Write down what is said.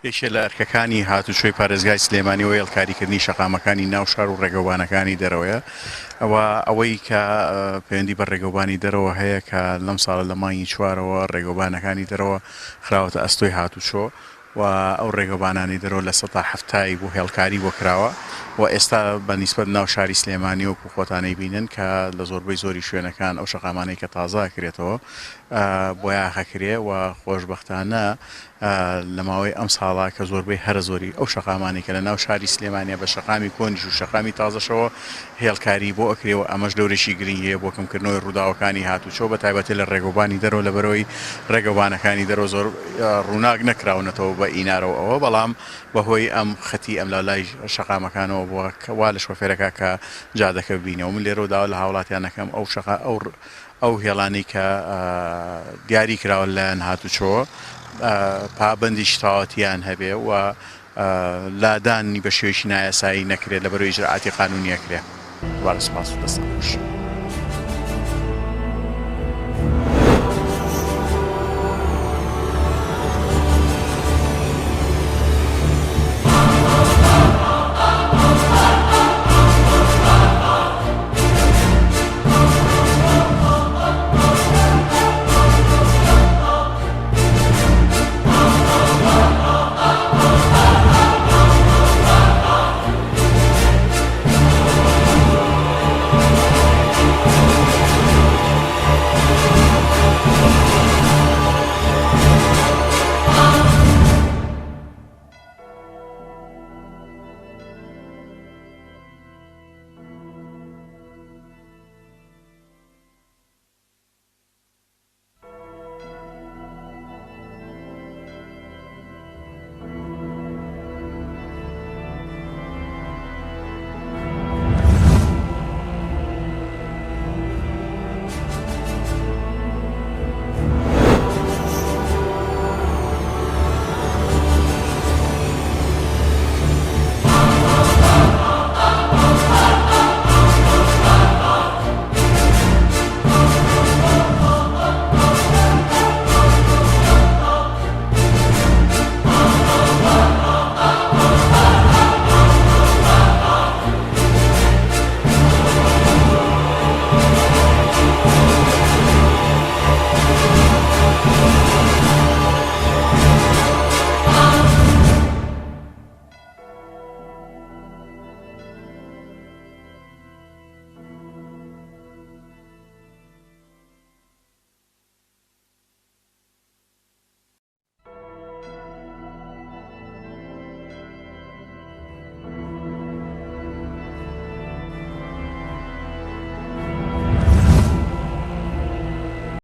یەکێ لە ئەرکەکانی هاتوچۆی پارێزگای سلێمانی و هێڵکاریکردنی شەقامەکانی ناو شار و ڕێگەوانەکانی دەرەوەیە ئەوەی کە پەیوەندی بە ڕێگەوبانی دەرەوە هەیە کە لەم ساڵە لە مانگی چوارەوە ڕێگەوبانەکانی دەرەوە خراوەتە ئەستۆی هاتوچۆ و ئەو ڕێگەبانانی دەرەوە لە سەتا هەفتایی بۆ هێڵکاری بۆ کراوە و ئێستا بە نیسبەت ناو شاری سلێمانی وەکو خۆتانەی بینن کە لە زۆربەی زۆری شوێنەکان ئەو شەقامانەی کە تازا کرێتەوە بۆیان هەکرێ و خۆشبەختانە لە ماوەی ئەم ساڵا کە زۆربەی هەرە زۆری ئەو شەقامانی کە لە ناو شاری سلێمانیا بە شەقامی کۆنیش و شەقامی تازەشەوە هێڵکاری بۆ ئەکرێەوە ئەمەش دەورێکی گرنگیە بۆ کەمکردنەوەی ڕووداوەکانی هاتوچۆ بە تایبەتی لە ڕێگەوبانی دەرەوە لەبەرەوەی ڕێگەوانەکانی دەرەوە زۆر ڕووناک نەکراونەتەوە بە ئینارەوە ئەوە بەڵام بەهۆی ئەم خەتی ئەم لای شەقامەکانەوە وا لە شۆفێرەکە کە جادەکە ببینەوە من لێرە داوا لە هاوڵاتیانەکەم ئەو هێڵانی کە دیاری کراوە لایەن هاتوچۆ پابندی شتاوەتیان هەبێ و لادانی بە شێوەیەکی نایاسایی نەکرێت لەبەرەوەی ئیجراعاتی قانونیەکرێ. وارە سپاس و دەستە خۆش.